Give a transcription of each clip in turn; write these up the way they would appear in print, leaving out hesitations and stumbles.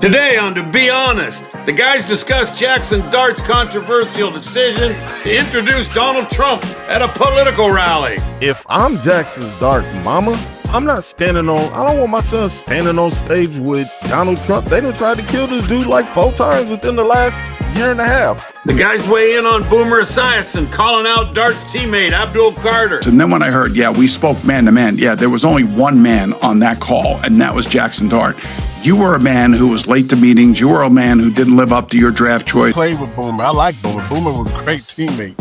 Today on To Be Honest, the guys discuss Jaxon Dart's controversial decision to introduce Donald Trump at a political rally. If I'm Jaxon Dart mama, I don't want my son standing on stage with Donald Trump. They done tried to kill this dude like 4 times within the last year and a half. The guys weigh in on Boomer Esiason calling out Dart's teammate, Abdul Carter. And then when I heard, we spoke man to man, there was only one man on that call, and that was Jaxon Dart. You were a man who was late to meetings. You were a man who didn't live up to your draft choice. Played with Boomer. I like Boomer. Boomer was a great teammate.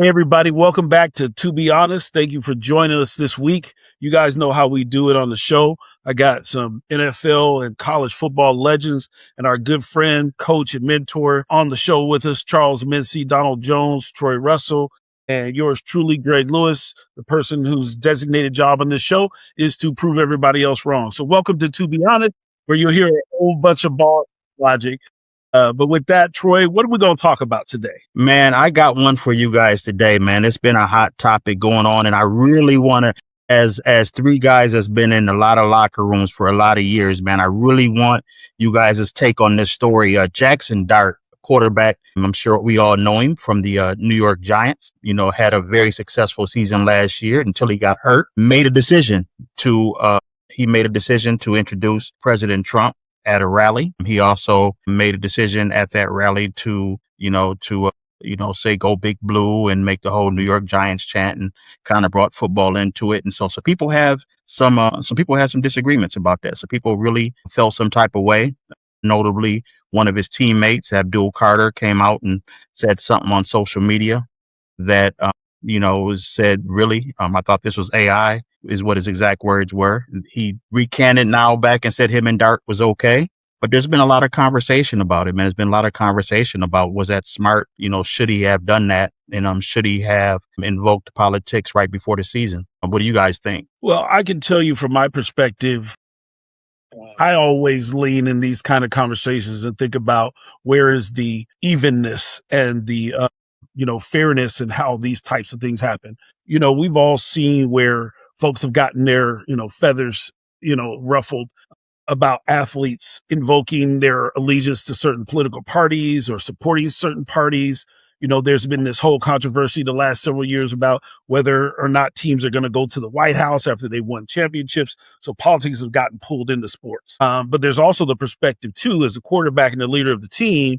Hey everybody, welcome back to Be Honest. Thank you for joining us this week. You guys know how we do it on the show. I got some NFL and college football legends and our good friend, coach, and mentor on the show with us, Charles Mincy, Donald Jones, Troy Russell, and yours truly, Greg Lewis, the person whose designated job on this show is to prove everybody else wrong. So welcome to Be Honest, where you'll hear a whole bunch of ball logic. But with that, Troy, what are we going to talk about today? Man, I got one for you guys today, man. It's been a hot topic going on, and I really want to, as 3 guys that's been in a lot of locker rooms for a lot of years, man, I really want you guys' take on this story. Jaxon Dart, quarterback, I'm sure we all know him from the New York Giants, had a very successful season last year until he got hurt, made a decision to introduce President Trump at a rally. He also made a decision at that rally to say go big blue and make the whole New York Giants chant, and kind of brought football into it. And so people have some people had some disagreements about that. So people really felt some type of way. Notably, one of his teammates, Abdul Carter, came out and said something on social media that, said, really, I thought this was AI, is what his exact words were. He recanted now back and said him and Dart was okay. But there's been a lot of conversation about it, man. There's been a lot of conversation about, was that smart? Should he have done that? And should he have invoked politics right before the season? What do you guys think? Well, I can tell you from my perspective, I always lean in these kind of conversations and think about where is the evenness and the, fairness and how these types of things happen. We've all seen where folks have gotten their, feathers, ruffled about athletes invoking their allegiance to certain political parties or supporting certain parties. There's been this whole controversy the last several years about whether or not teams are going to go to the White House after they won championships. So politics have gotten pulled into sports. But there's also the perspective too, as a quarterback and the leader of the team,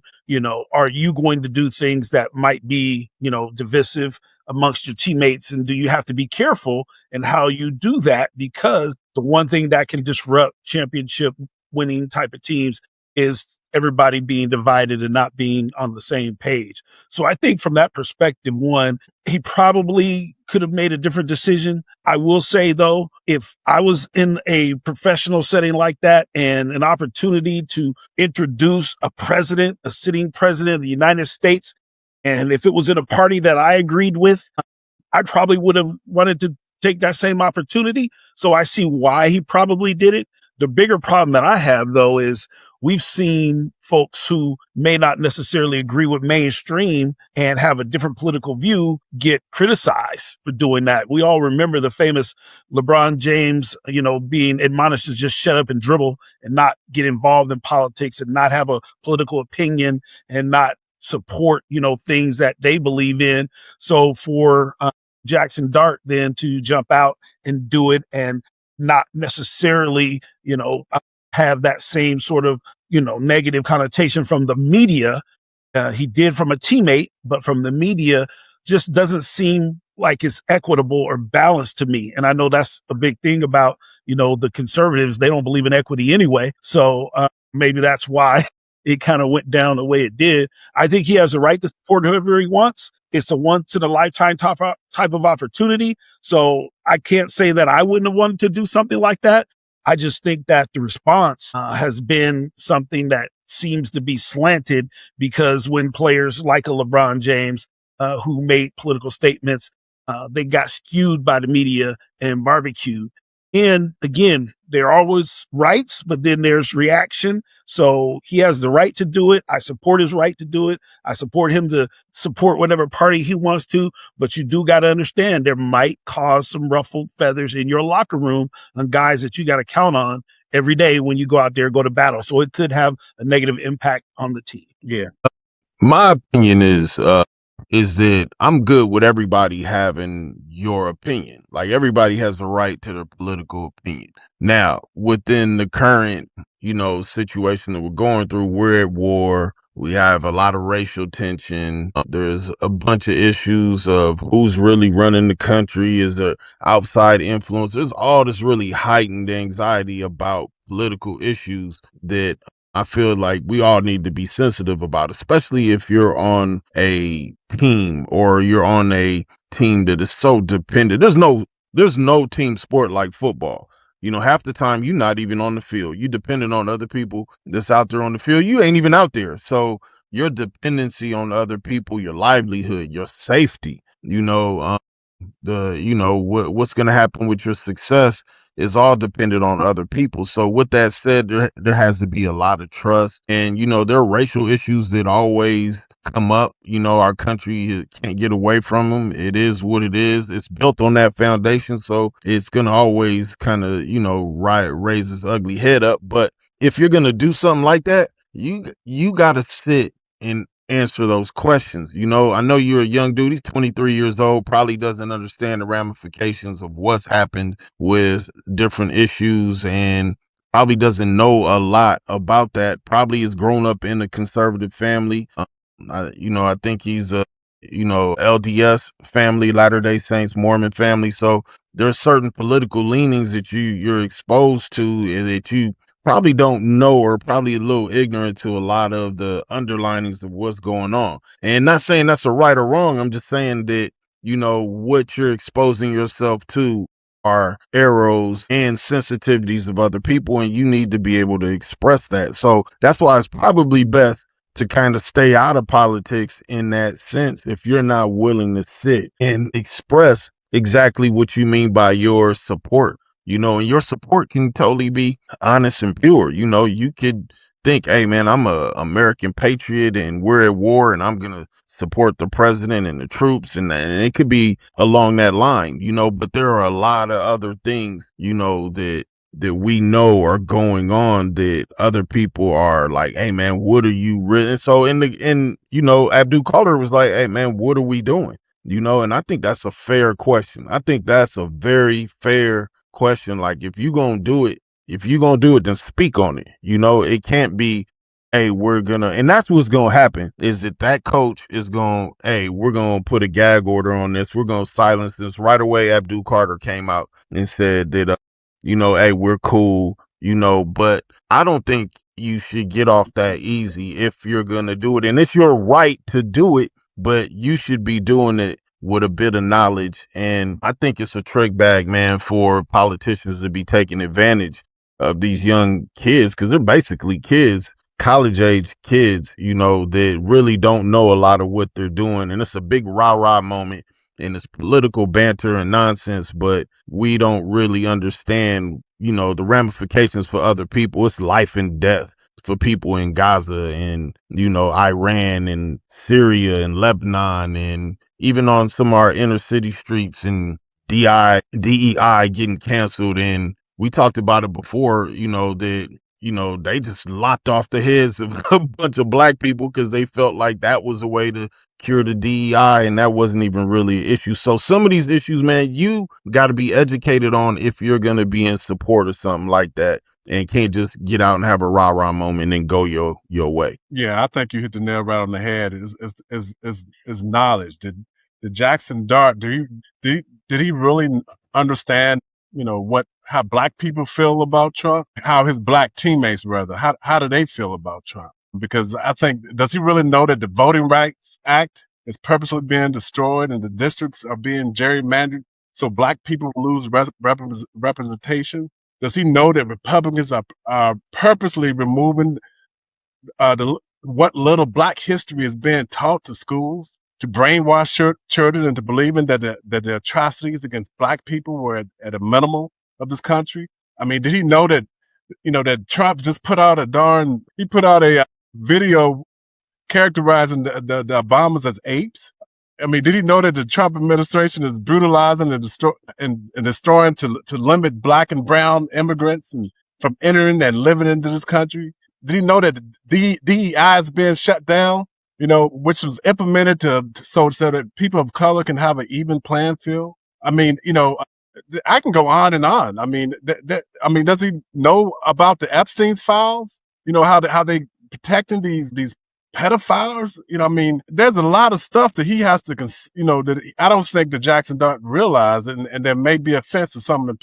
are you going to do things that might be, divisive amongst your teammates? And do you have to be careful in how you do that? Because the one thing that can disrupt championship winning type of teams is everybody being divided and not being on the same page. So I think from that perspective, one, he probably could have made a different decision. I will say, though, if I was in a professional setting like that and an opportunity to introduce a sitting president of the United States, and if it was in a party that I agreed with, I probably would have wanted to take that same opportunity. So I see why he probably did it. The bigger problem that I have, though, is we've seen folks who may not necessarily agree with mainstream and have a different political view get criticized for doing that. We all remember the famous LeBron James, being admonished to just shut up and dribble and not get involved in politics and not have a political opinion and not support, things that they believe in. So for Jaxon Dart then to jump out and do it and not necessarily, have that same sort of, negative connotation from the media. He did from a teammate, but from the media just doesn't seem like it's equitable or balanced to me. And I know that's a big thing about, the conservatives. They don't believe in equity anyway. So maybe that's why it kind of went down the way it did. I think he has a right to support whoever he wants. It's a once in a lifetime type of opportunity. So I can't say that I wouldn't have wanted to do something like that. I just think that the response has been something that seems to be slanted, because when players like a LeBron James, who made political statements, they got skewed by the media and barbecued. And again, there are always rights, but then there's reaction. So he has the right to do it. I support his right to do it. I support him to support whatever party he wants to. But you do got to understand there might cause some ruffled feathers in your locker room on guys that you got to count on every day when you go out there, go to battle. So it could have a negative impact on the team. Yeah. My opinion is that I'm good with everybody having your opinion. Like everybody has the right to their political opinion. Now, within the current, situation that we're going through, we're at war. We have a lot of racial tension. There's a bunch of issues of who's really running the country. Is there outside influence? There's all this really heightened anxiety about political issues that I feel like we all need to be sensitive about, especially if you're on a team or you're on a team that is so dependent. There's no team sport like football. Half the time you're not even on the field. You dependent on other people that's out there on the field. You ain't even out there. So your dependency on other people, your livelihood, your safety, what's going to happen with your success is all dependent on other people. So with that said, there has to be a lot of trust, and there are racial issues that always come up. Our country can't get away from them. It is what it is. It's built on that foundation, so it's going to always kind of raise its ugly head up. But if you're going to do something like that, you got to sit and answer those questions. I know you're a young dude. He's 23 years old, probably doesn't understand the ramifications of what's happened with different issues and probably doesn't know a lot about that. Probably has grown up in a conservative family. I think he's a, LDS family, Latter-day Saints, Mormon family. So there's certain political leanings that you're exposed to and that you probably don't know or probably a little ignorant to a lot of the underlinings of what's going on. And not saying that's a right or wrong. I'm just saying that, what you're exposing yourself to are arrows and sensitivities of other people, and you need to be able to express that. So that's why it's probably best to kind of stay out of politics in that sense if you're not willing to sit and express exactly what you mean by your support. And your support can totally be honest and pure. You could think, hey, man, I'm a American patriot and we're at war and I'm going to support the president and the troops. And it could be along that line, but there are a lot of other things, that we know are going on that other people are like, hey, man, what are you really? So Abdul Kader was like, hey, man, what are we doing? And I think that's a fair question. I think that's a very fair question. Like, if you're going to do it, then speak on it. It can't be, hey, and that's what's going to happen is that coach is going, hey, we're going to put a gag order on this. We're going to silence this. Right away, Abdul Kader came out and said that, hey, we're cool, but I don't think you should get off that easy if you're going to do it. And it's your right to do it, but you should be doing it with a bit of knowledge. And I think it's a trick bag, man, for politicians to be taking advantage of these young kids, because they're basically kids, college age kids, that really don't know a lot of what they're doing. And it's a big rah-rah moment and it's political banter and nonsense, but we don't really understand, the ramifications for other people. It's life and death for people in Gaza and, Iran and Syria and Lebanon, and even on some of our inner city streets, and DEI getting canceled. And we talked about it before, that, they just lopped off the heads of a bunch of black people because they felt like that was a way to cure the DEI, and that wasn't even really an issue. So some of these issues, man, you got to be educated on if you're going to be in support of something like that, and can't just get out and have a rah-rah moment and go your way. Yeah, I think you hit the nail right on the head. Is knowledge. Did Jaxon Dart, did he really understand, how black people feel about Trump? How his black teammates, rather, how do they feel about Trump? Because I think, does he really know that the Voting Rights Act is purposely being destroyed and the districts are being gerrymandered so black people lose representation? Does he know that Republicans are purposely removing what little black history is being taught to schools to brainwash children into believing that the atrocities against black people were at a minimal of this country? I mean, did he know that that Trump just put out he put out a video characterizing the Obamas as apes. I mean, did he know that the Trump administration is brutalizing and destroying to limit black and brown immigrants and from entering and living into this country? Did he know that the DEI is being shut down? Which was implemented so that people of color can have an even playing field. I mean, I can go on and on. I mean, does he know about the Epstein's files? How they protecting these pedophiles? There's a lot of stuff that he has to, that I don't think that Jaxon Dart realized, and there may be offense to some of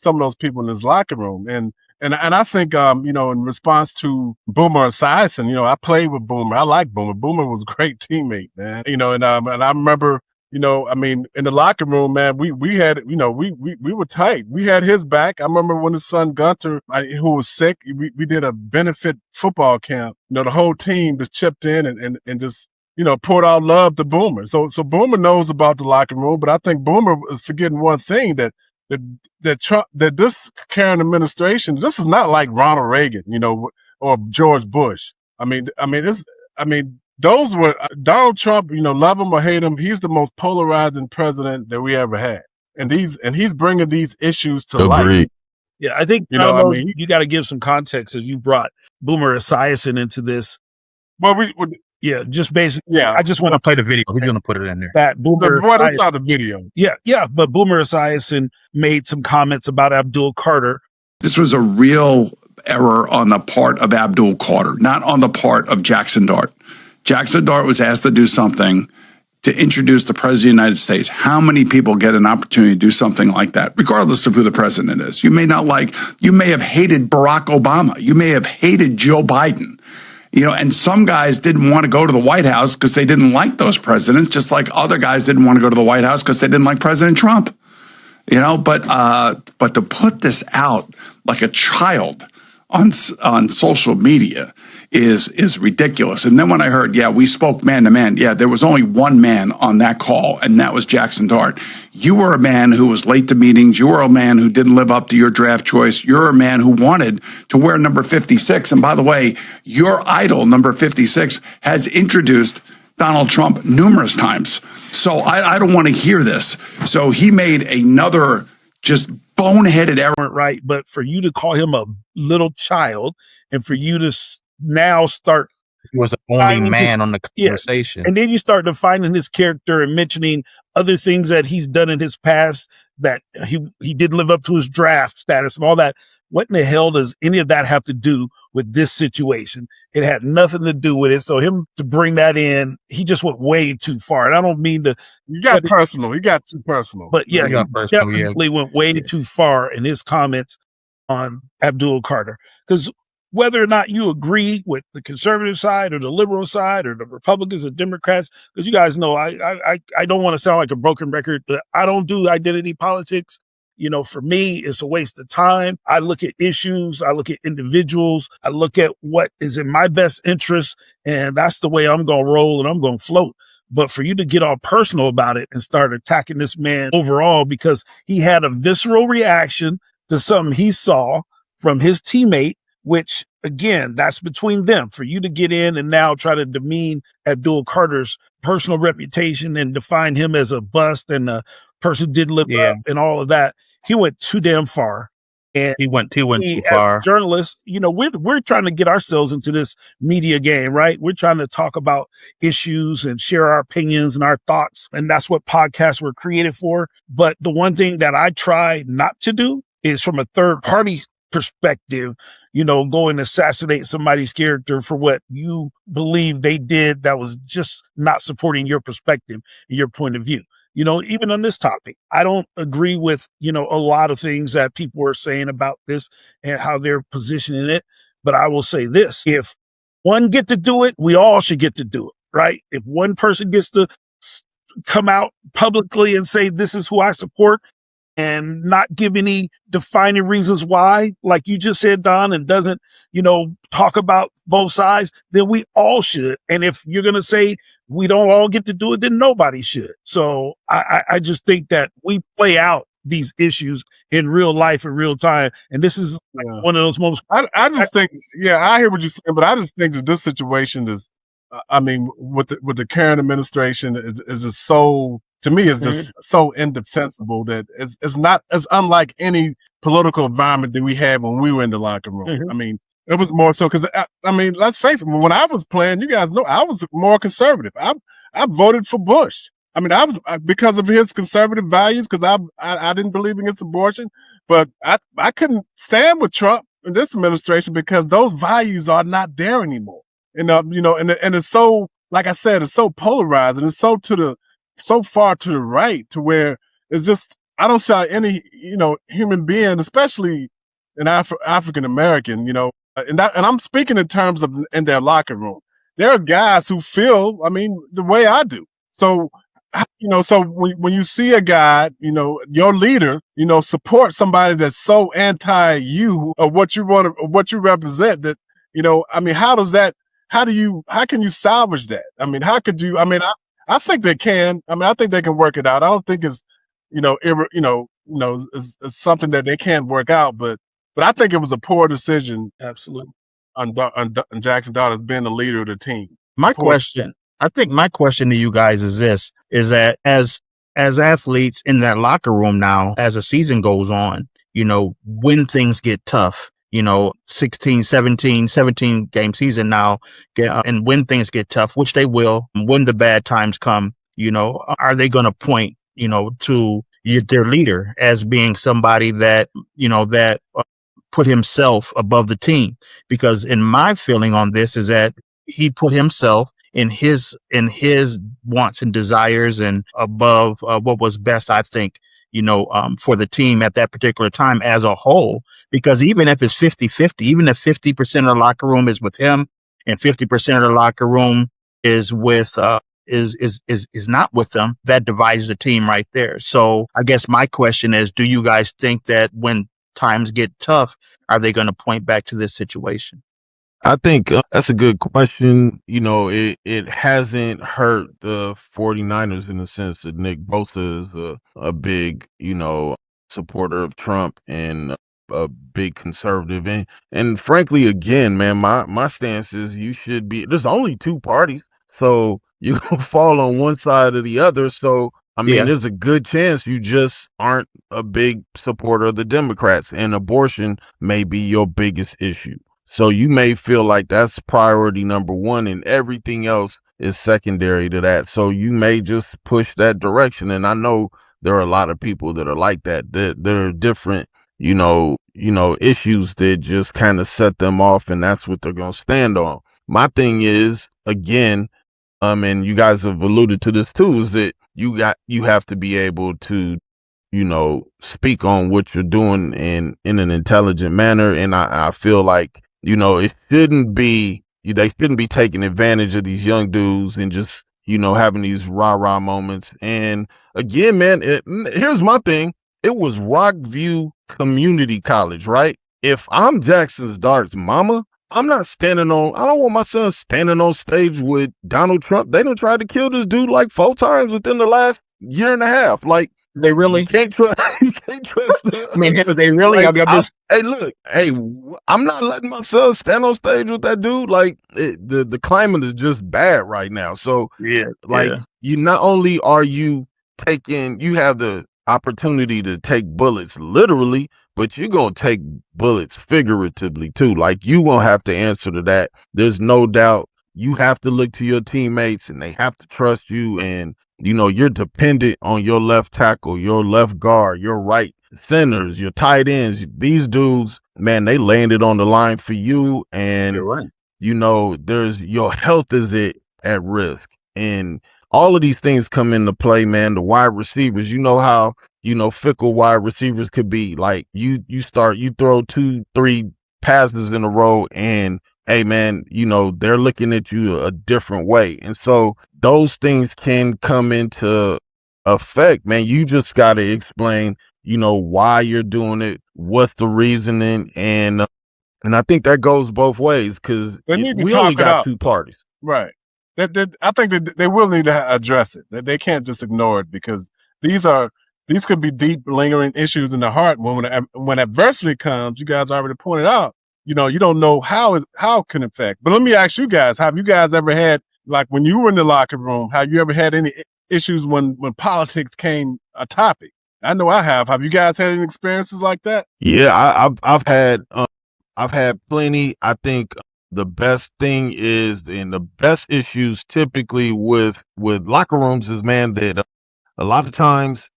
those people in his locker room. And I think, in response to Boomer Esiason, I played with Boomer. I like Boomer. Boomer was a great teammate, man. And I remember, in the locker room, man, we had, we were tight. We had his back. I remember when his son Gunter, who was sick, we did a benefit football camp. The whole team just chipped in and just, poured out love to Boomer. So Boomer knows about the locker room, but I think Boomer is forgetting one thing, that this current administration, this is not like Ronald Reagan, or George Bush. Those were Donald Trump, love him or hate him. He's the most polarizing president that we ever had. And he's bringing these issues to light. Yeah, I think, you got to give some context as you brought Boomer Esiason into this. Well, just basically, yeah. I just want to play the video. We're going to put it in there. That Boomer. I saw the video. Yeah. But Boomer Esiason made some comments about Abdul Carter. This was a real error on the part of Abdul Carter, not on the part of Jaxon Dart. Jaxon Dart was asked to do something to introduce the president of the United States. How many people get an opportunity to do something like that, regardless of who the president is? You may have hated Barack Obama. You may have hated Joe Biden. And some guys didn't want to go to the White House because they didn't like those presidents, just like other guys didn't want to go to the White House because they didn't like President Trump. But to put this out like a child on social media is ridiculous. And then when I heard, we spoke man to man. Yeah, there was only one man on that call, and that was Jaxon Dart. You were a man who was late to meetings. You were a man who didn't live up to your draft choice. You're a man who wanted to wear number 56. And by the way, your idol, number 56, has introduced Donald Trump numerous times. So I don't want to hear this. So he made another just boneheaded error. Right. But for you to call him a little child, and for you to now start, he was the only man on the conversation. And then you start defining his character and mentioning other things that he's done in his past, that he didn't live up to his draft status and all that. What in the hell does any of that have to do with this situation? It had nothing to do with it. So him to bring that in, he just went way too far. And I don't mean to. You got personal. He got too personal. But yeah, he definitely went way too far in his comments on Abdul Carter. Because whether or not you agree with the conservative side or the liberal side or the Republicans or Democrats, because you guys know I don't want to sound like a broken record, but I don't do identity politics. For me, it's a waste of time. I look at issues. I look at individuals. I look at what is in my best interest. And that's the way I'm going to roll and I'm going to float. But for you to get all personal about it and start attacking this man overall because he had a visceral reaction to something he saw from his teammate, which, again, that's between them. For you to get in and now try to demean Abdul Carter's personal reputation and define him as a bust and a person who didn't live up and all of that, he went too damn far. And he went too far. As journalists, we're trying to get ourselves into this media game, right? We're trying to talk about issues and share our opinions and our thoughts. And that's what podcasts were created for. But the one thing that I try not to do is, from a third party perspective, go and assassinate somebody's character for what you believe they did that was just not supporting your perspective and your point of view. Even on this topic, I don't agree with, a lot of things that people are saying about this and how they're positioning it. But I will say this: if one get to do it, we all should get to do it, right? If one person gets to come out publicly and say, this is who I support, and not give any defining reasons why, like you just said, Don, and doesn't, talk about both sides, then we all should. And if you're going to say we don't all get to do it, then nobody should. So I just think that we play out these issues in real life in real time. And this is one of those moments. I just think, I hear what you're saying, but I just think that this situation is, I mean, with the current administration is just so, to me, it's just so indefensible that it's not, it's unlike any political environment that we had when we were in the locker room. I mean, it was more so because, I mean, let's face it, when I was playing, you guys know, I was more conservative. I voted for Bush. I mean, I was because of his conservative values, because I didn't believe against abortion, but I couldn't stand with Trump in this administration because those values are not there anymore. And and it's so, like I said, it's so polarized, and it's so far to the right, to where it's just, I don't see how any human being, especially an African American, and I'm speaking in terms of in their locker room. There are guys who feel, I mean, the way I do. So, so when you see a guy, your leader, support somebody that's so anti you or what you want to, or what you represent, that, I mean, how can you salvage that? I mean, how could you, I mean, I think they can. I mean, I think they can work it out. I don't think it's, it's something that they can't work out, but I think it was a poor decision. Absolutely. On Jaxon Dart as being the leader of the team. I think my question to you guys is this, is that as athletes in that locker room now, as the season goes on, when things get tough, 16, 17 game season now, and when things get tough, which they will, when the bad times come, are they going to point, to their leader as being somebody that, that put himself above the team? Because in my feeling on this is that he put himself in his wants and desires and above what was best, I think, for the team at that particular time as a whole. Because even if it's 50-50, even if 50% of the locker room is with him and 50% of the locker room is with is not with them, that divides the team right there. So I guess my question is, do you guys think that when times get tough, are they going to point back to this situation? I think that's a good question. It hasn't hurt the 49ers in the sense that Nick Bosa is a big, supporter of Trump and a big conservative. And frankly, again, man, my stance is there's only two parties. So you can fall on one side or the other. So, I mean, there's a good chance you just aren't a big supporter of the Democrats, and abortion may be your biggest issue. So you may feel like that's priority number one and everything else is secondary to that. So you may just push that direction. And I know there are a lot of people that are like that. There are different, issues that just kind of set them off, and that's what they're going to stand on. My thing is, again, and you guys have alluded to this too, is that you have to be able to, speak on what you're doing in an intelligent manner. And I feel like, it shouldn't be, they shouldn't be taking advantage of these young dudes and just, having these rah-rah moments. And again, man, here's my thing. It was Rockview Community College, right? If I'm Jaxon Dart's mama, I don't want my son standing on stage with Donald Trump. They done tried to kill this dude like 4 times within the last year and a half. Like, they really you can't trust. I mean, they really. Like, I'm not letting my son stand on stage with that dude. Like, the climate is just bad right now. So, you not only are you have the opportunity to take bullets literally, but you're gonna take bullets figuratively too. Like, you won't have to answer to that. There's no doubt. You have to look to your teammates, and they have to trust you. And you're dependent on your left tackle, your left guard, your right centers, your tight ends. These dudes, man, they landed on the line for you. And, you're right. There's your health is at risk. And all of these things come into play, man. The wide receivers, how, fickle wide receivers could be. Like, you throw 2-3 passes in a row, and hey, man, they're looking at you a different way. And so those things can come into effect, man. You just got to explain, why you're doing it, what's the reasoning. And I think that goes both ways, because we only got 2 parties. Right. I think that they will need to address it. They can't just ignore it, because these are these could be deep, lingering issues in the heart. When adversity comes, you guys already pointed out, you don't know how it can affect. But let me ask you guys: have you guys ever had, like, when you were in the locker room, have you ever had any issues when politics came a topic? I know I have. Have you guys had any experiences like that? Yeah, I've had plenty. I think the best thing is, and the best issues typically with locker rooms is, man, that a lot of times,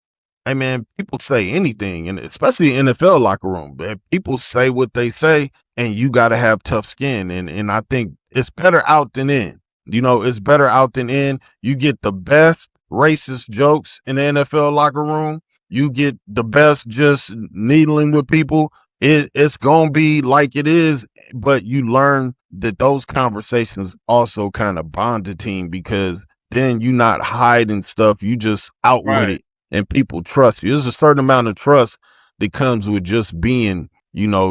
hey man, people say anything, and especially NFL locker room, man, people say what they say, and you got to have tough skin. And I think it's better out than in. It's better out than in. You get the best racist jokes in the NFL locker room. You get the best just needling with people. It's gonna be like it is, but you learn that those conversations also kind of bond the team, because then you're not hiding stuff. You just out with Right. it, and people trust you. There's a certain amount of trust that comes with just being,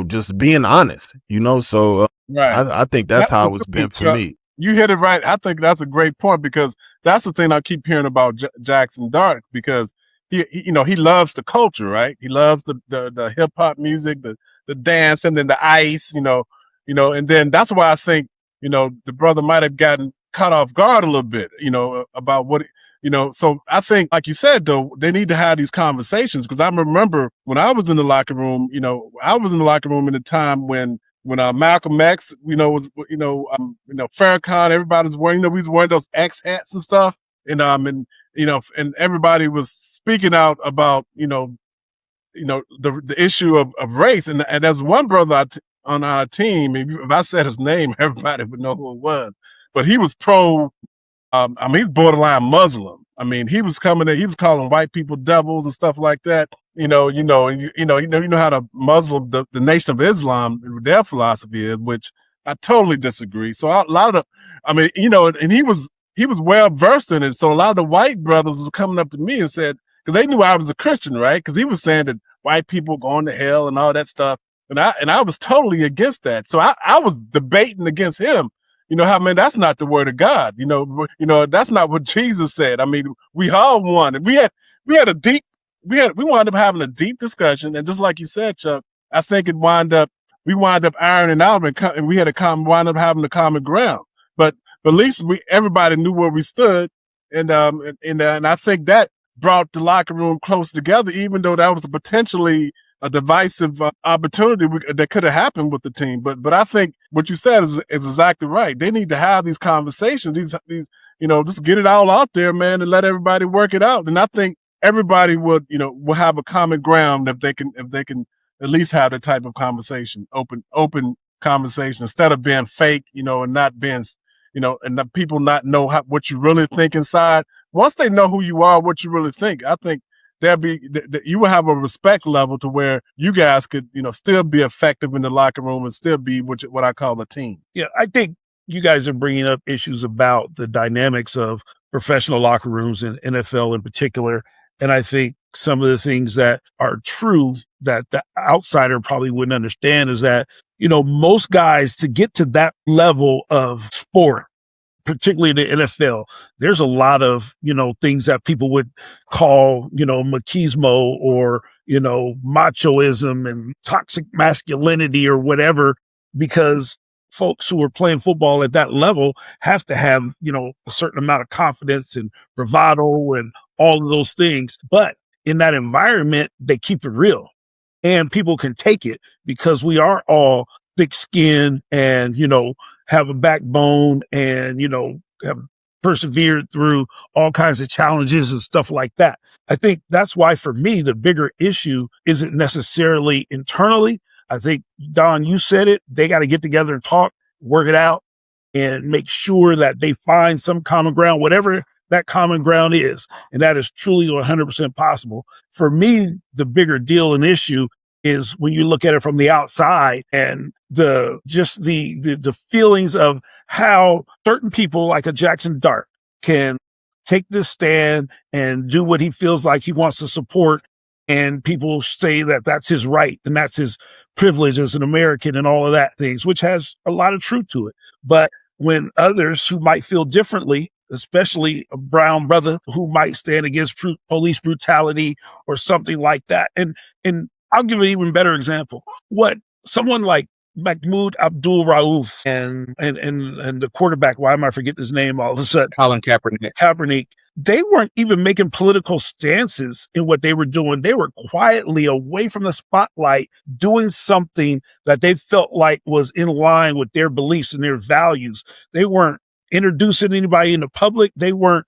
just being honest, So Right. I think that's That's the how it's thing, been for Chuck. me. You hit it right. I think that's a great point, because that's the thing I keep hearing about Jaxon Dart, because he loves the culture, right? He loves the hip hop music, the dance, and then the ice, and then that's why I think, the brother might have gotten caught off guard a little bit, about what, so I think, like you said, though, they need to have these conversations, because I remember when I was in the locker room, I was in the locker room in a time when Malcolm X, Farrakhan, everybody's wearing, we was wearing those X hats and stuff. And everybody was speaking out about, the issue of race. And there's one brother on our team, if I said his name, everybody would know who it was, but he was he's borderline Muslim. He was coming in, he was calling white people devils and stuff like that. You know how the Muslim, the Nation of Islam, their philosophy is, which I totally disagree. So a lot of and he was well versed in it. So a lot of the white brothers was coming up to me and said, because they knew I was a Christian, right? Because he was saying that white people going to hell and all that stuff. And I was totally against that. So I was debating against him. That's not the word of God. That's not what Jesus said. We all won. And we wound up having a deep discussion. And just like you said, Chuck, I think we wound up ironing out, and we had wound up having a common ground. But at least everybody knew where we stood. And I think that brought the locker room close together, even though that was potentially a divisive opportunity that could have happened with the team. But I think what you said is exactly right. They need to have these conversations, just get it all out there, man, and let everybody work it out. And I think everybody will have a common ground if they can at least have that type of conversation, open conversation, instead of being fake, and not being, and the people not know what you really think inside. Once they know who you are, what you really think, I think you will have a respect level to where you guys could, still be effective in the locker room and still be what I call a team. Yeah, I think you guys are bringing up issues about the dynamics of professional locker rooms and NFL in particular. And I think some of the things that are true that the outsider probably wouldn't understand is that, most guys, to get to that level of sport, particularly the NFL, there's a lot of, things that people would call, machismo or, machoism and toxic masculinity or whatever, because folks who are playing football at that level have to have, a certain amount of confidence and bravado and all of those things. But in that environment, they keep it real and people can take it because we are all thick skinned and, have a backbone and, have persevered through all kinds of challenges and stuff like that. I think that's why for me, the bigger issue isn't necessarily internally. I think, Don, you said it. They got to get together and talk, work it out, and make sure that they find some common ground, whatever that common ground is. And that is truly 100% possible. For me, the bigger deal and issue is when you look at it from the outside and the feelings of how certain people like a Jaxon Dart can take this stand and do what he feels like he wants to support. And people say that that's his right and that's his privilege as an American and all of that things, which has a lot of truth to it. But when others who might feel differently, especially a brown brother who might stand against police brutality or something like that. And I'll give an even better example. What someone like Mahmoud Abdul Rauf and the quarterback, why am I forgetting his name all of a sudden? Colin Kaepernick. They weren't even making political stances in what they were doing. They were quietly away from the spotlight doing something that they felt like was in line with their beliefs and their values. They weren't introducing anybody in the public. They weren't,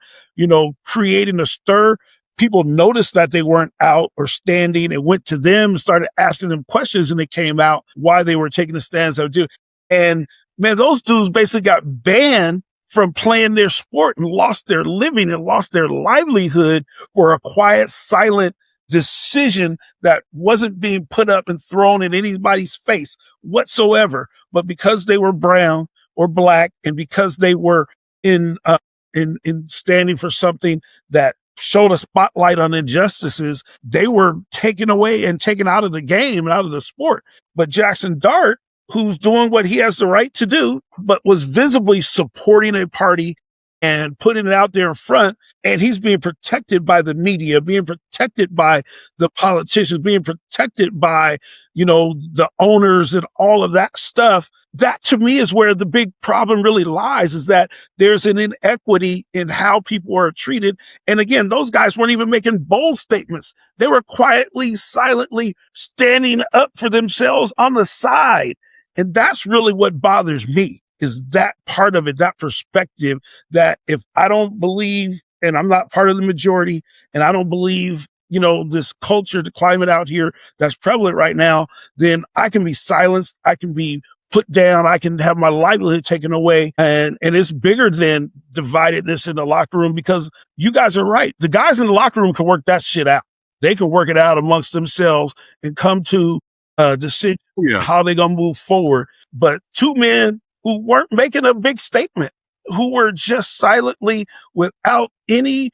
creating a stir. People noticed that they weren't out or standing and went to them and started asking them questions, and it came out why they were taking the stands they were doing. And man, those dudes basically got banned from playing their sport and lost their living and lost their livelihood for a quiet, silent decision that wasn't being put up and thrown in anybody's face whatsoever. But because they were brown or black, and because they were in standing for something that showed a spotlight on injustices, they were taken away and taken out of the game and out of the sport. But Jaxon Dart, who's doing what he has the right to do, but was visibly supporting a party and putting it out there in front, and he's being protected by the media, being protected by the politicians, being protected by, the owners and all of that stuff. That to me is where the big problem really lies, is that there's an inequity in how people are treated. And again, those guys weren't even making bold statements. They were quietly, silently standing up for themselves on the side. And that's really what bothers me, is that part of it, that perspective, that if I don't believe, and I'm not part of the majority, and I don't believe, this culture, the climate out here that's prevalent right now, then I can be silenced. I can be put down. I can have my livelihood taken away. And it's bigger than dividedness in the locker room, because you guys are right. The guys in the locker room can work that shit out. They can work it out amongst themselves and come to a decision how they're going to move forward. But two men who weren't making a big statement, who were just silently, without any,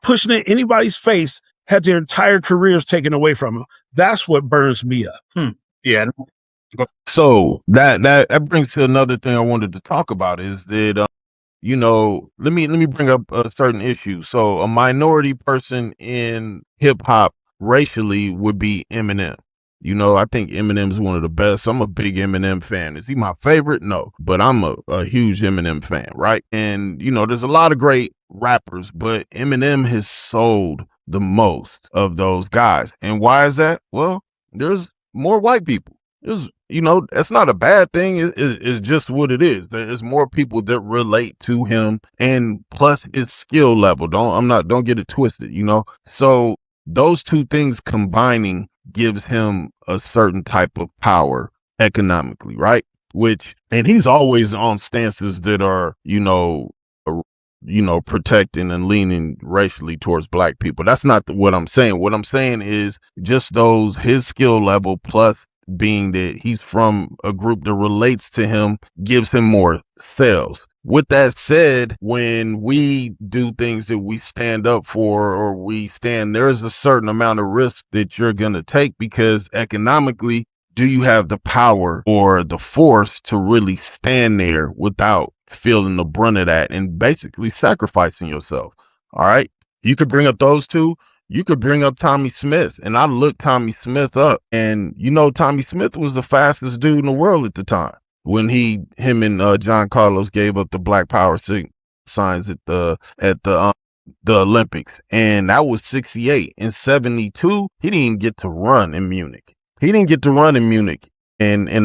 pushing it in anybody's face, had their entire careers taken away from them. That's what burns me up. Yeah. So that brings to another thing I wanted to talk about, is that let me bring up a certain issue. So a minority person in hip hop racially would be Eminem. I think Eminem's one of the best. I'm a big Eminem fan. Is he my favorite? No, but I'm a huge Eminem fan, right? And there's a lot of great rappers, but Eminem has sold the most of those guys. And why is that? Well, there's more white people. That's not a bad thing. It's just what it is. There's more people that relate to him, and plus his skill level. Don't get it twisted, So those two things combining gives him a certain type of power economically, right? And he's always on stances that are, protecting and leaning racially towards black people. That's not what I'm saying. What I'm saying is just his skill level, plus being that he's from a group that relates to him, gives him more sales. With that said, when we do things that we stand up for, or there's a certain amount of risk that you're going to take, because economically, do you have the power or the force to really stand there without feeling the brunt of that and basically sacrificing yourself? All right. You could bring up those two. You could bring up Tommy Smith, and I looked Tommy Smith up, and Tommy Smith was the fastest dude in the world at the time when him and John Carlos gave up the Black Power signs at the Olympics, and that was 68. In 72, he didn't even get to run in Munich. In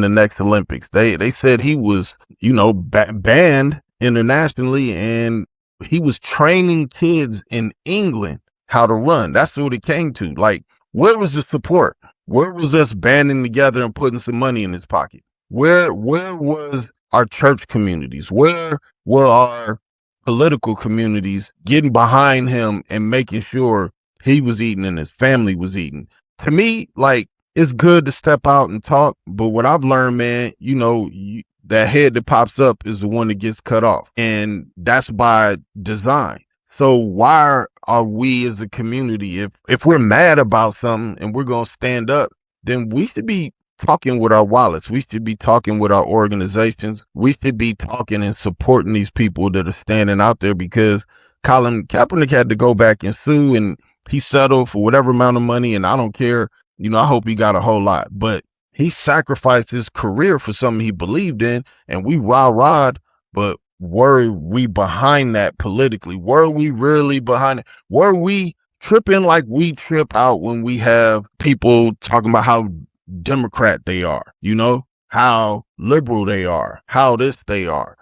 the next Olympics. They said he was banned internationally, and he was training kids in England how to run. That's what it came to. Like, where was the support? Where was us banding together and putting some money in his pocket? Where was our church communities? Where were our political communities getting behind him and making sure he was eating and his family was eating? To me, like, it's good to step out and talk, but what I've learned, man, that head that pops up is the one that gets cut off, and that's by design. So why are we as a community, if we're mad about something and we're going to stand up, then we should be talking with our wallets. We should be talking with our organizations. We should be talking and supporting these people that are standing out there, because Colin Kaepernick had to go back and sue, and he settled for whatever amount of money. And I don't care. I hope he got a whole lot, but he sacrificed his career for something he believed in, and we rah-rahed, but were we behind that politically? Were we really behind it? Were we tripping like we trip out when we have people talking about how Democrat they are, how liberal they are, how this they are,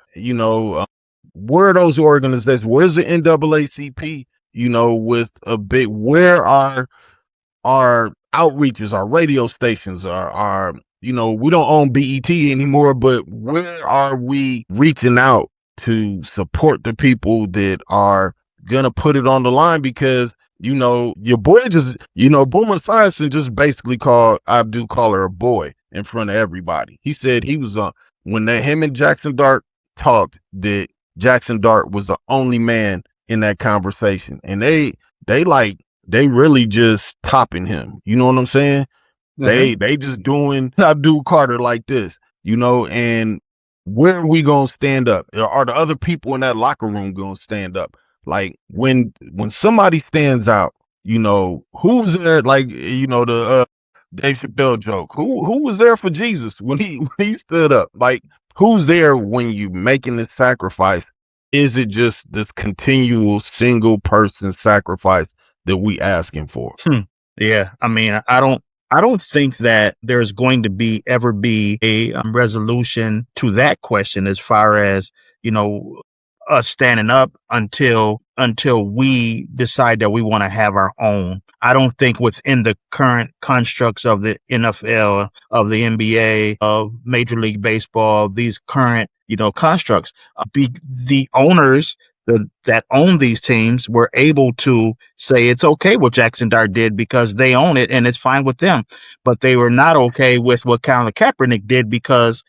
where are those organizations? Where's the NAACP, with a big, where are our outreaches, our radio stations, our we don't own BET anymore, but where are we reaching out to support the people that are gonna put it on the line? Because your boy just, Boomer Science just basically called Abdul Caller a boy in front of everybody. He said he was when him and Jaxon Dart talked, that Jaxon Dart was the only man in that conversation, and they really just topping him. You know what I'm saying? Mhm. They just doing Abdul Carter like this, and where are we gonna stand up? Are the other people in that locker room gonna stand up? Like when somebody stands out, who's there? Like, the Dave Chappelle joke. Who was there for Jesus when he stood up? Like, who's there when you making this sacrifice? Is it just this continual single person sacrifice that we asking for? Yeah, I mean, I don't think that there's going to ever be a resolution to that question, as far as, us standing up until we decide that we want to have our own. I don't think within the current constructs of the NFL, of the NBA, of Major League Baseball, these current, constructs, the owners that own these teams were able to say it's okay what Jaxon Dart did because they own it and it's fine with them. But they were not okay with what Colin Kaepernick did because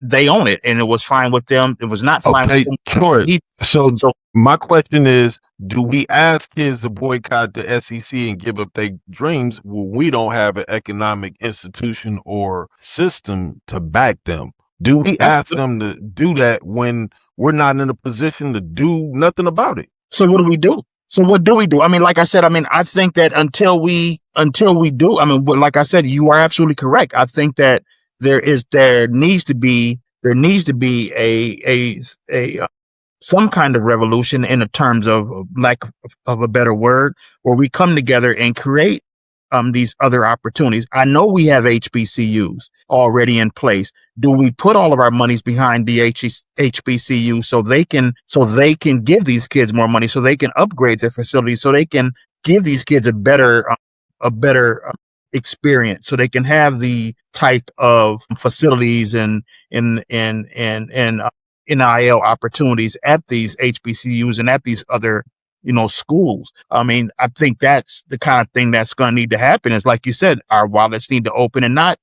they own it and it was fine with them. It was not fine Okay, with them. sure. So So my question is, do we ask kids to boycott the SEC and give up their dreams when we don't have an economic institution or system to back them? Do we ask them to do that when we're not in a position to do nothing about it? So what do we do? So what do we do? I mean, like I said, I think that until we do, like I said, you are absolutely correct. I think that there needs to be a some kind of revolution, in the terms of lack of a better word, where we come together and create these other opportunities. I know we have HBCUs already in place. Do we put all of our monies behind the HBCU so they can give these kids more money, so they can upgrade their facilities, so they can give these kids a better experience, so they can have the type of facilities and NIL opportunities at these HBCUs and at these other schools. I mean, I think that's the kind of thing that's going to need to happen. Is, like you said, our wallets need to open, and not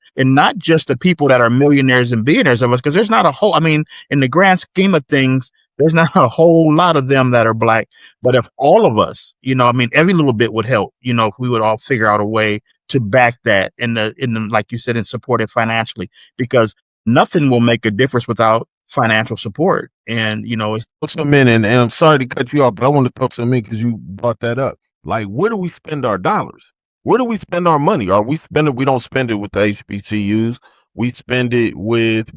just the people that are millionaires and billionaires of us, because there's not a whole. I mean, in the grand scheme of things, there's not a whole lot of them that are black. But if all of us, every little bit would help. If we would all figure out a way to back that in the like you said, and support it financially, because nothing will make a difference without financial support. And it's Throw some in, and I'm sorry to cut you off, but I want to throw some in because you brought that up. Like, where do we spend our dollars? Where do we spend our money? We don't spend it with the HBCUs. We spend it with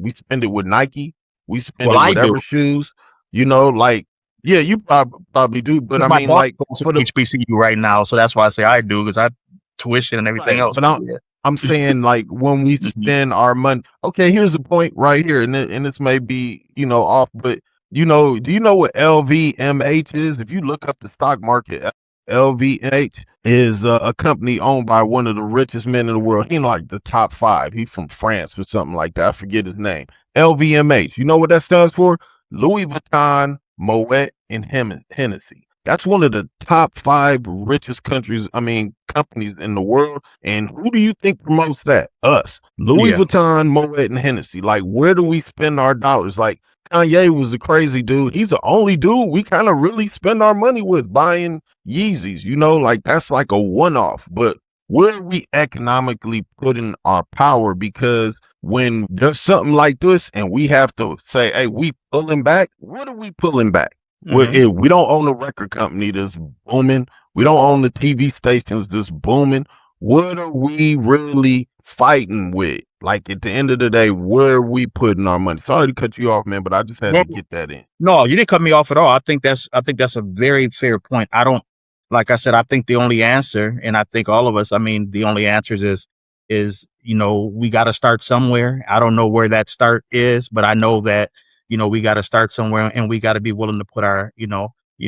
Nike. We spend well, it I with do. Shoes. Yeah, you probably do. But I My mean, boss like, goes to HBCU right now, so that's why I say I do, because I tuition and everything right, else. but I'm saying, like, when we spend our money. Okay, here's the point right here, and this may be off, but do you know what LVMH is? If you look up the stock market, LVMH is a company owned by one of the richest men in the world. He's like the top 5. He's from France or something like that. I forget his name. LVMH. You know what that stands for? Louis Vuitton, Moet, and Hennessy. That's one of the top 5 richest companies in the world. And who do you think promotes that? Us. Louis Vuitton, Moet, and Hennessy. Like, where do we spend our dollars? Like, Kanye was the crazy dude. He's the only dude we kind of really spend our money with, buying Yeezys. Like, that's like a one-off. But where are we economically putting our power? Because when there's something like this and we have to say, hey, we pulling back, what are we pulling back? We don't own a record company that's booming. We don't own the TV stations that's booming. What are we really fighting with? Like at the end of the day, where are we putting our money? Sorry to cut you off, man, but I just had Well, to get that in. no, you didn't cut me off at all. I think that's a very fair point. I don't, like I said, I think the only answer, and I think all of us, I mean, the only answers is, we got to start somewhere. I don't know where that start is, but I know that, we got to start somewhere, and we got to be willing to put our,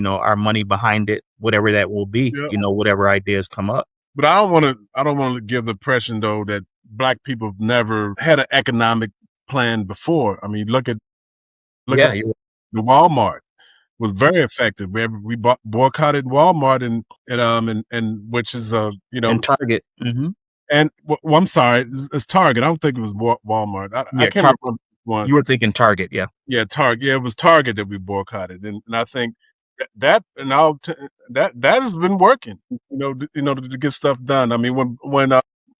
our money behind it, whatever that will be, Yeah. whatever ideas come up. But I don't want to give the impression though that black people have never had an economic plan before. I mean, look at Yeah, the Walmart was very effective. We boycotted Walmart and which is and Target. Mm-hmm. and well, I'm sorry, it's Target. I don't think it was Walmart. I Yeah, can't remember one. you were thinking Target, yeah. Yeah, Target. Yeah, it was Target that we boycotted, and I think that and that has been working. To get stuff done. I mean, when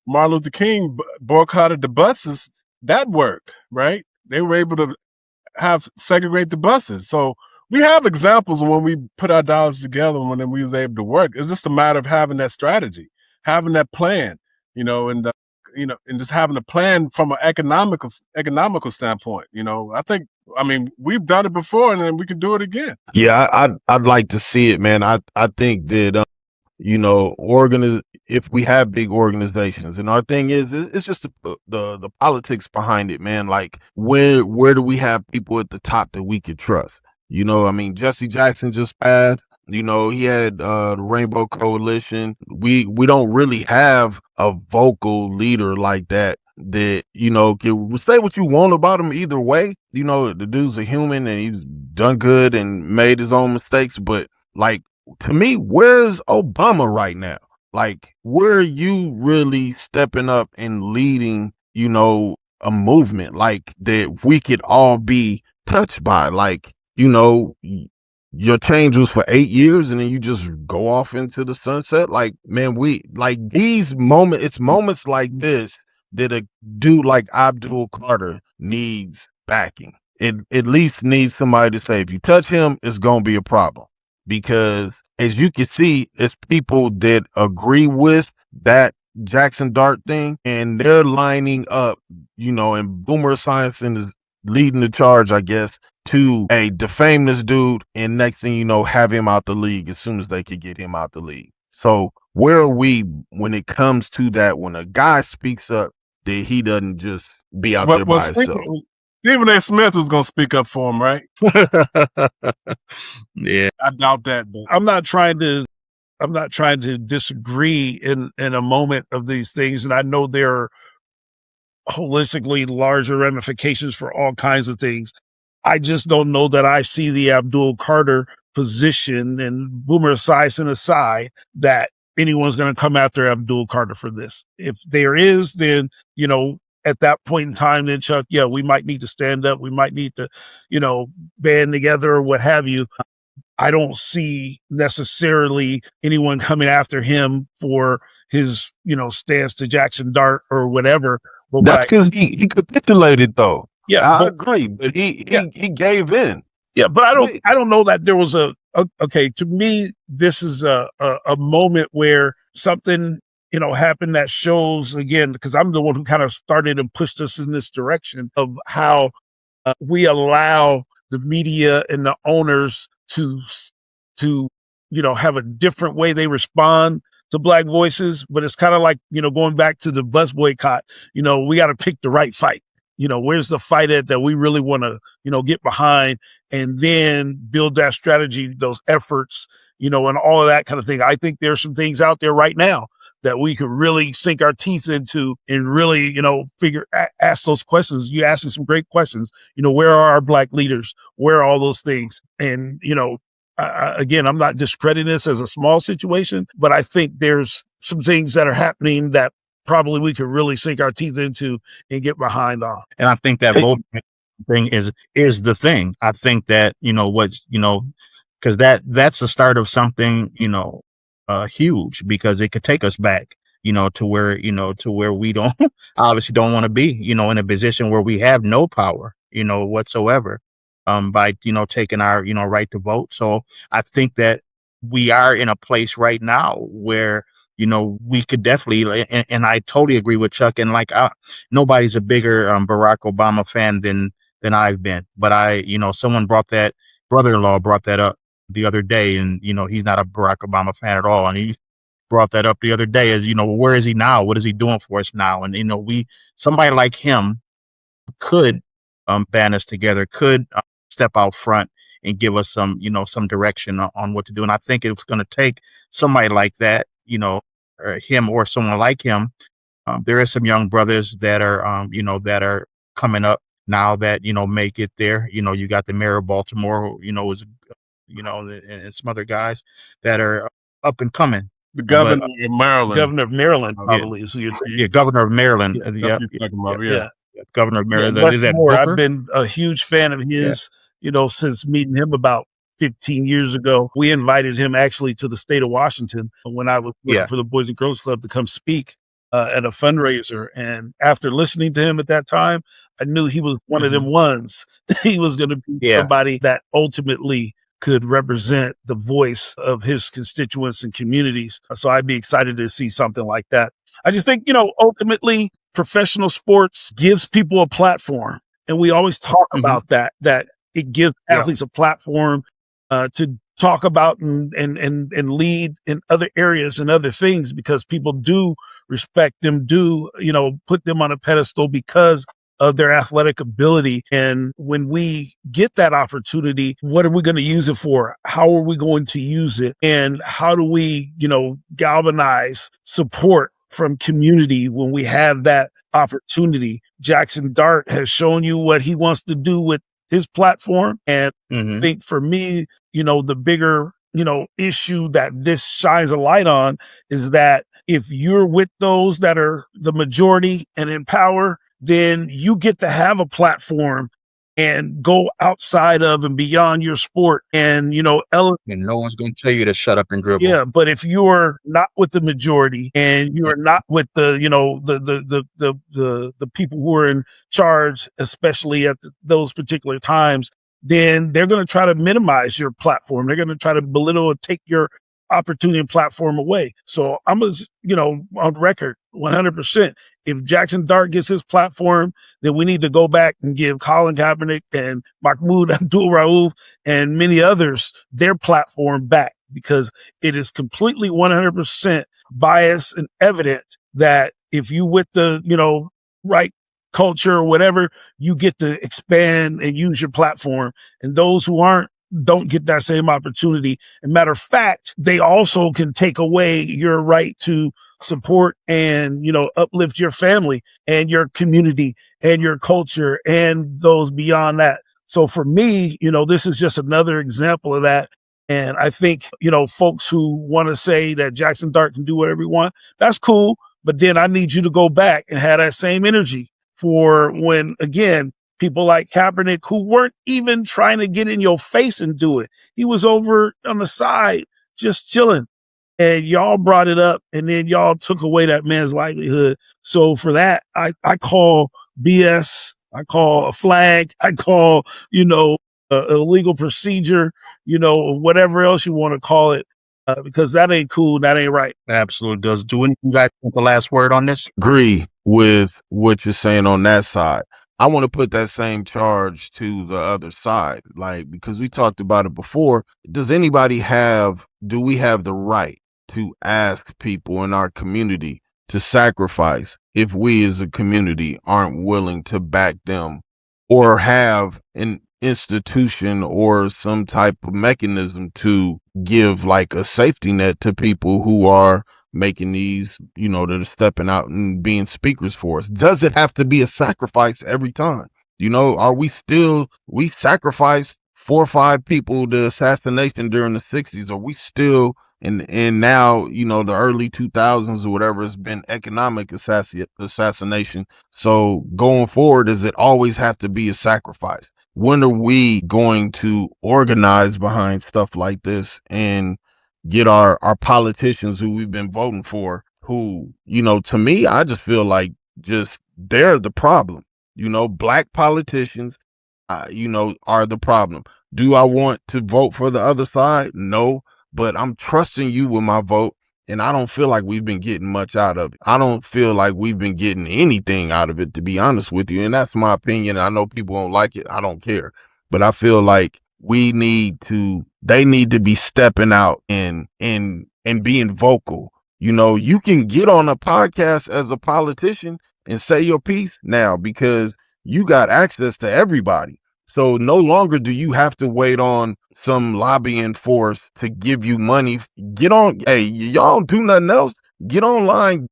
Martin Luther King boycotted the buses, that worked, right? They were able to segregate the buses. So we have examples of when we put our dollars together and when we was able to work. It's just a matter of having that strategy, having that plan, and just having a plan from an economical standpoint. I mean, we've done it before, and then we can do it again. Yeah, I'd like to see it, man. I think that if we have big organizations, and our thing is it's just the politics behind it, man. Like where do we have people at the top that we could trust? I mean, Jesse Jackson just passed. He had the Rainbow Coalition. We don't really have a vocal leader like that can say what you want about him either way. The dude's a human and he's done good and made his own mistakes, but like to me, where's Obama right now? Like, where are you really stepping up and leading, a movement like that we could all be touched by? Like, your change was for 8 years and then you just go off into the sunset. Like, man, it's moments like this that a dude like Abdul Carter needs backing. It at least needs somebody to say, if you touch him, it's going to be a problem. Because as you can see, it's people that agree with that Jaxon Dart thing, and they're lining up, and Boomer Esiason is leading the charge, I guess, to defame this dude, and next thing you know, have him out the league as soon as they could get him out the league. So where are we when it comes to that? When a guy speaks up, that he doesn't just be out there by himself. Stephen A. Smith was going to speak up for him, right? Yeah, I doubt that. But I'm not trying to disagree in a moment of these things, and I know there are holistically larger ramifications for all kinds of things. I just don't know that I see the Abdul Carter position and Boomer Esiason aside that anyone's going to come after Abdul Carter for this. If there is, then, at that point in time, then Chuck, yeah, we might need to stand up. We might need to, band together or what have you. I don't see necessarily anyone coming after him for his, stance to Jaxon Dart or whatever. But that's because he capitulated, though. Yeah, I agree, but he gave in. Yeah, but I don't know that there was okay. To me, this is a moment where something happened that shows, again, because I'm the one who kind of started and pushed us in this direction of how we allow the media and the owners to have a different way they respond to Black voices. But it's kind of like, going back to the bus boycott, we got to pick the right fight. Where's the fight at that we really want to, get behind, and then build that strategy, those efforts, and all of that kind of thing. I think there's some things out there right now that we could really sink our teeth into and really, ask those questions. You asking some great questions. Where are our Black leaders? Where are all those things? And, again, I'm not discrediting this as a small situation, but I think there's some things that are happening that probably we could really sink our teeth into and get behind on. And I think that voting thing is the thing. I think that, because that's the start of something, huge, because it could take us back. to where we don't obviously don't want to be, in a position where we have no power, whatsoever, by, taking our, right to vote. So I think that we are in a place right now where, we could definitely, and I totally agree with Chuck. And like, nobody's a bigger Barack Obama fan than I've been. But someone brother-in-law brought that up the other day, and he's not a Barack Obama fan at all, and he brought that up the other day as, where is he now? What is he doing for us now? And somebody like him could band us together, could step out front and give us some direction on what to do. And I think it's going to take somebody like that, or him or someone like him. There are some young brothers that are, that are coming up now that, make it there. You got the mayor of Baltimore, who, was, and some other guys that are up and coming. The governor of Maryland. Governor of Maryland, probably is who you're thinking. Yeah, governor of Maryland. That's what you're talking about, yeah. Governor of Maryland. Yeah, Is that Moore, Booker? I've been a huge fan of his, since meeting him about 15 years ago. We invited him actually to the state of Washington when I was working for the Boys and Girls Club to come speak at a fundraiser. And after listening to him at that time, I knew he was one of them ones. He was going to be somebody that ultimately could represent the voice of his constituents and communities. So I'd be excited to see something like that. I just think, ultimately professional sports gives people a platform. And we always talk about that it gives athletes a platform to talk about and lead in other areas and other things, because people do respect them, do, put them on a pedestal because of their athletic ability. And when we get that opportunity, what are we going to use it for? How are we going to use it? And how do we, galvanize support from community when we have that opportunity? Jaxon Dart has shown you what he wants to do with his platform. And I think for me, the bigger, issue that this shines a light on is that if you're with those that are the majority and in power, then you get to have a platform and go outside of and beyond your sport and, and no one's going to tell you to shut up and dribble. Yeah. But if you're not with the majority and you're not with the, the people who are in charge, especially at those particular times, then they're going to try to minimize your platform. They're going to try to belittle and take your opportunity and platform away. So I'm, on record 100%. If Jaxon Dart gets his platform, then we need to go back and give Colin Kaepernick and Mahmoud Abdul-Rauf and many others their platform back, because it is completely 100% biased and evident that if you with the, right culture or whatever, you get to expand and use your platform. And those who don't get that same opportunity. And matter of fact, they also can take away your right to support and, uplift your family and your community and your culture and those beyond that. So for me, this is just another example of that. And I think, folks who want to say that Jaxon Dart can do whatever he wants, that's cool. But then I need you to go back and have that same energy for when, again, people like Kaepernick, who weren't even trying to get in your face and do it. He was over on the side, just chilling. And y'all brought it up, and then y'all took away that man's livelihood. So for that, I call BS. I call a flag. I call, a legal procedure, whatever else you want to call it, because that ain't cool. That ain't right. Absolutely does. Do any of you guys want the last word on this? Agree with what you're saying on that side. I want to put that same charge to the other side, because we talked about it before. Do we have the right to ask people in our community to sacrifice if we as a community aren't willing to back them or have an institution or some type of mechanism to give a safety net to people who are making these, that are stepping out and being speakers for us? Does it have to be a sacrifice every time? We sacrificed 4 or 5 people to assassination during the 60s. Are we still, and now, the early 2000s or whatever, has been economic assassination. So going forward, does it always have to be a sacrifice? When are we going to organize behind stuff like this and get our politicians who we've been voting for who, to me, I just feel like just they're the problem. Black politicians, are the problem. Do I want to vote for the other side? No, but I'm trusting you with my vote. And I don't feel like we've been getting much out of it. I don't feel like we've been getting anything out of it, to be honest with you. And that's my opinion. I know people won't like it. I don't care. But I feel like they need to be stepping out and being vocal. You can get on a podcast as a politician and say your piece now because you got access to everybody. So no longer do you have to wait on some lobbying force to give you money. Get on. Hey, y'all don't do nothing else. Get online,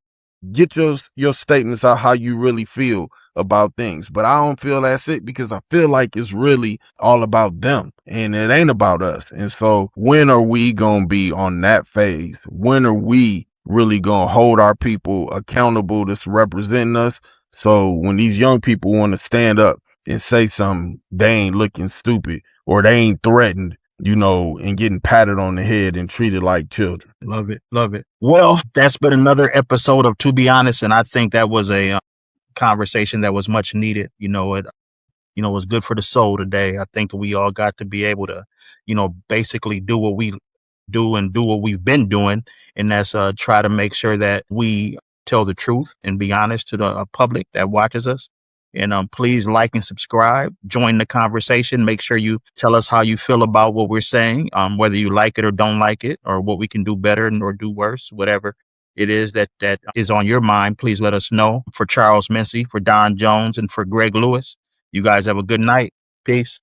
get your statements out how you really feel about things. But I don't feel that's it because I feel like it's really all about them and it ain't about us. And so when are we going to be on that phase? When are we really going to hold our people accountable that's representing us? So when these young people want to stand up and say something, they ain't looking stupid or they ain't threatened, and getting patted on the head and treated like children. Love it. Love it. Well, that's been another episode of To Be Honest. And I think that was a conversation that was much needed. It was good for the soul today. I think we all got to be able to, basically do what we do and do what we've been doing. And that's try to make sure that we tell the truth and be honest to the public that watches us. And please like and subscribe, join the conversation. Make sure you tell us how you feel about what we're saying, whether you like it or don't like it, or what we can do better or do worse, whatever it is that is on your mind. Please let us know. For Charles Mincy, for Don Jones, and for Greg Lewis, you guys have a good night. Peace.